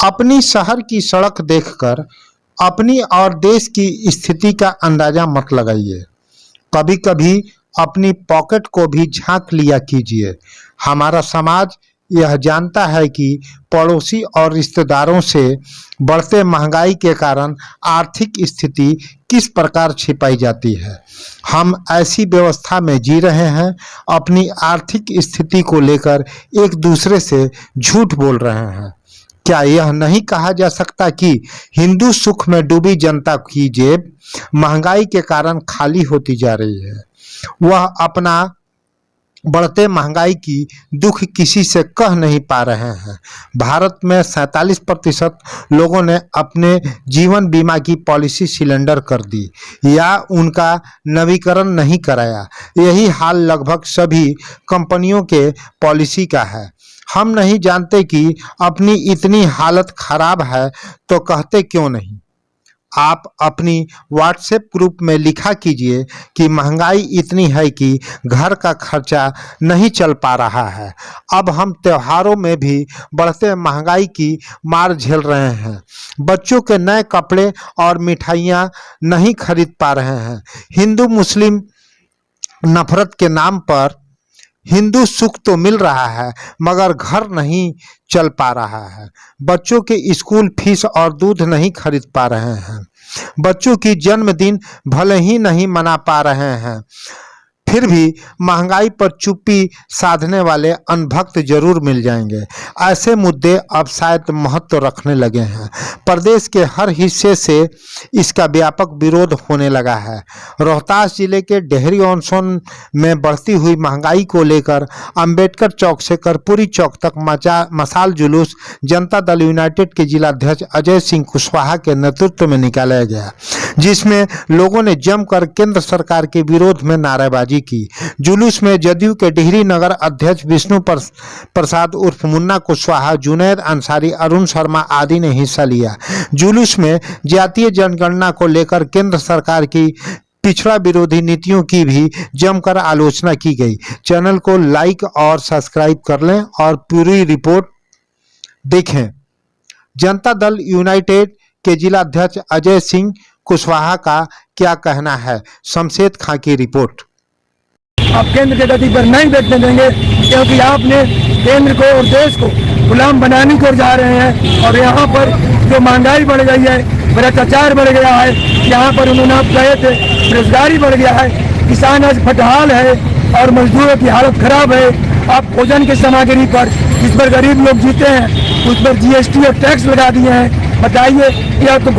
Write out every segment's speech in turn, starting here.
अपनी शहर की सड़क देखकर अपनी और देश की स्थिति का अंदाजा मत लगाइए। कभी कभी अपनी पॉकेट को भी झांक लिया कीजिए। हमारा समाज यह जानता है कि पड़ोसी और रिश्तेदारों से बढ़ते महंगाई के कारण आर्थिक स्थिति किस प्रकार छिपाई जाती है। हम ऐसी व्यवस्था में जी रहे हैं, अपनी आर्थिक स्थिति को लेकर एक दूसरे से झूठ बोल रहे हैं। क्या यह नहीं कहा जा सकता कि हिंदू सुख में डूबी जनता की जेब महंगाई के कारण खाली होती जा रही है? वह अपना बढ़ते महंगाई की दुख किसी से कह नहीं पा रहे हैं। भारत में 47% लोगों ने अपने जीवन बीमा की पॉलिसी सिलेंडर कर दी या उनका नवीकरण नहीं कराया। यही हाल लगभग सभी कंपनियों के पॉलिसी का है। हम नहीं जानते कि अपनी इतनी हालत खराब है तो कहते क्यों नहीं। आप अपनी व्हाट्सएप ग्रुप में लिखा कीजिए कि महंगाई इतनी है कि घर का खर्चा नहीं चल पा रहा है। अब हम त्योहारों में भी बढ़ते महंगाई की मार झेल रहे हैं। बच्चों के नए कपड़े और मिठाइयाँ नहीं खरीद पा रहे हैं। हिंदू मुस्लिम नफरत के नाम पर हिंदू सुख तो मिल रहा है मगर घर नहीं चल पा रहा है। बच्चों के स्कूल फीस और दूध नहीं खरीद पा रहे हैं। बच्चों की जन्मदिन भले ही नहीं मना पा रहे हैं, फिर भी महंगाई पर चुप्पी साधने वाले अनभक्त जरूर मिल जाएंगे। ऐसे मुद्दे अब शायद महत्व रखने लगे हैं। प्रदेश के हर हिस्से से इसका व्यापक विरोध होने लगा है। रोहतास जिले के डेहरी ऑन सोन में बढ़ती हुई महंगाई को लेकर अंबेडकर चौक से कर्पूरी चौक तक मशाल जुलूस जनता दल यूनाइटेड के जिलाध्यक्ष अजय सिंह कुशवाहा के नेतृत्व में निकाला गया, जिसमें लोगों ने जमकर केंद्र सरकार के विरोध में नारेबाजी की। जुलूस में जदयू के डिहरी नगर अध्यक्ष विष्णु प्रसाद उर्फ मुन्ना कुशवाहा, जुनैद अंसारी, अरुण शर्मा आदि ने हिस्सा लिया। जुलूस में जातीय जनगणना को लेकर केंद्र सरकार की पिछड़ा विरोधी नीतियों की भी जमकर आलोचना की गई। चैनल को लाइक और सब्सक्राइब कर लें और पूरी रिपोर्ट देखें। जनता दल यूनाइटेड के जिलाध्यक्ष अजय सिंह कुशवाहा का क्या कहना है, शमशेद खां की रिपोर्ट। आप केंद्र के गति पर नहीं बैठने देंगे, क्योंकि आपने केंद्र को और देश को गुलाम बनाने की ओर जा रहे हैं। और यहाँ पर जो महंगाई बढ़ गई है, भ्रष्टाचार बढ़ गया है, यहाँ पर उन्होंने आप कहे थे बेरोजगारी बढ़ गया है, किसान आज फटहाल है और मजदूरों की हालत खराब है। आप भोजन की सामग्री पर जिस पर गरीब लोग जीते हैं उस पर GST और टैक्स लगा दिए हैं। बताइए, यह तो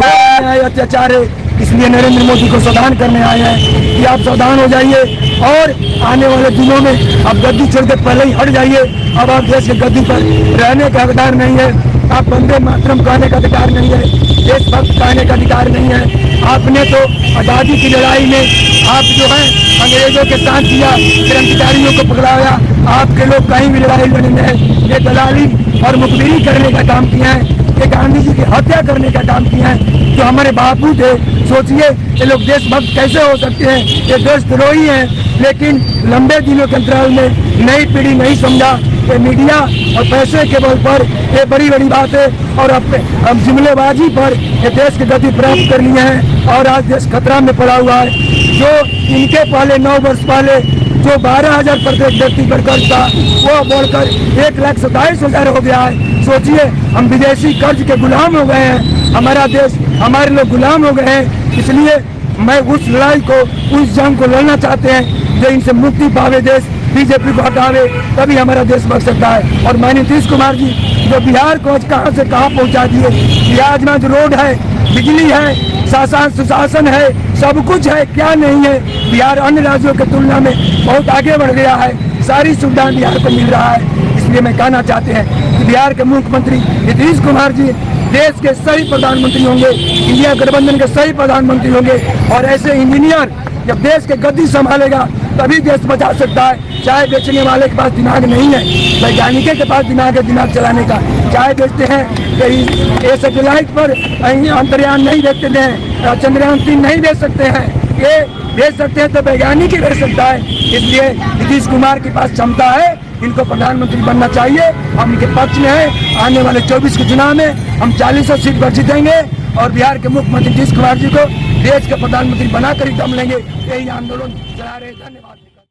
अत्याचार है। इसलिए नरेंद्र मोदी को सावधान करने आए हैं कि आप सावधान हो जाइए और आने वाले दिनों में आप गद्दी छोड़ के पहले ही हट जाइए। अब आप देश की गद्दी पर रहने का अधिकार नहीं है। आप वंदे मातरम कहने का अधिकार नहीं है, देशभक्त कहने का अधिकार नहीं है। आपने तो आज़ादी की लड़ाई में आप जो है अंग्रेजों के साथ किया, क्रांतिकारियों को पकड़ाया। आपके लोग कहीं भी लड़ाई लड़ने में ये दलाली और मुखबिरी करने का काम किया है, ये गांधी जी की हत्या करने का काम किया है। जो हमारे बापू थे, सोचिए ये लोग देशभक्त कैसे हो सकते हैं, ये देशद्रोही हैं। लेकिन लंबे दिनों के अंतराल में नई पीढ़ी नहीं समझा कि मीडिया और पैसे के बल पर ये बड़ी बड़ी बातें और अब जुमलेबाजी पर ये देश की गति प्राप्त कर लिए हैं और आज देश खतरा में पड़ा हुआ है। जो इनके पहले 9 वर्ष पहले जो 12,000 प्रत्येक व्यक्ति पर कर्ज था, वो बढ़कर 1,27,000 हो गया है। सोचिए, हम विदेशी कर्ज के गुलाम हो गए हैं। हमारा देश, हमारे लोग गुलाम हो गए हैं। इसलिए मैं उस लड़ाई को, उस जंग को लड़ना चाहते हैं जो इनसे मुक्ति पावे देश, बीजेपी को हटावे, तभी हमारा देश बच सकता है। और मैं नीतीश कुमार जी जो बिहार को आज कहाँ से कहाँ पहुँचा दिए। बिहार में जो रोड है, बिजली है, शासन सुशासन है, सब कुछ है, क्या नहीं है। बिहार अन्य राज्यों की तुलना में बहुत आगे बढ़ गया है। सारी सुविधाएं बिहार को मिल रहा है। इसलिए मैं कहना चाहते हैं कि बिहार के मुख्यमंत्री नीतीश कुमार जी देश के सही प्रधानमंत्री होंगे, इंडिया गठबंधन के सही प्रधानमंत्री होंगे। और ऐसे इंजीनियर जब देश के गद्दी संभालेगा तभी देश बचा सकता है। चाय बेचने वाले के पास दिमाग नहीं है, वैज्ञानिकों के पास दिमाग है दिमाग चलाने का। चाय बेचते हैं कि ये सैटेलाइट पर अंतरियान नहीं देखते हैं, चंद्रयान 3 नहीं दे सकते हैं, ये भेज सकते हैं तो वैज्ञानिक ही भेज सकता है। इसलिए नीतीश कुमार के पास क्षमता है इनको प्रधानमंत्री बनना चाहिए। हम इनके पक्ष में हैं। आने वाले 24 के चुनाव में हम 40 सीट पर जीतेंगे और बिहार के मुख्यमंत्री नीतीश कुमार जी को देश के प्रधानमंत्री बनाकर ही दम लेंगे। यही आंदोलन चला रहे हैं। धन्यवाद।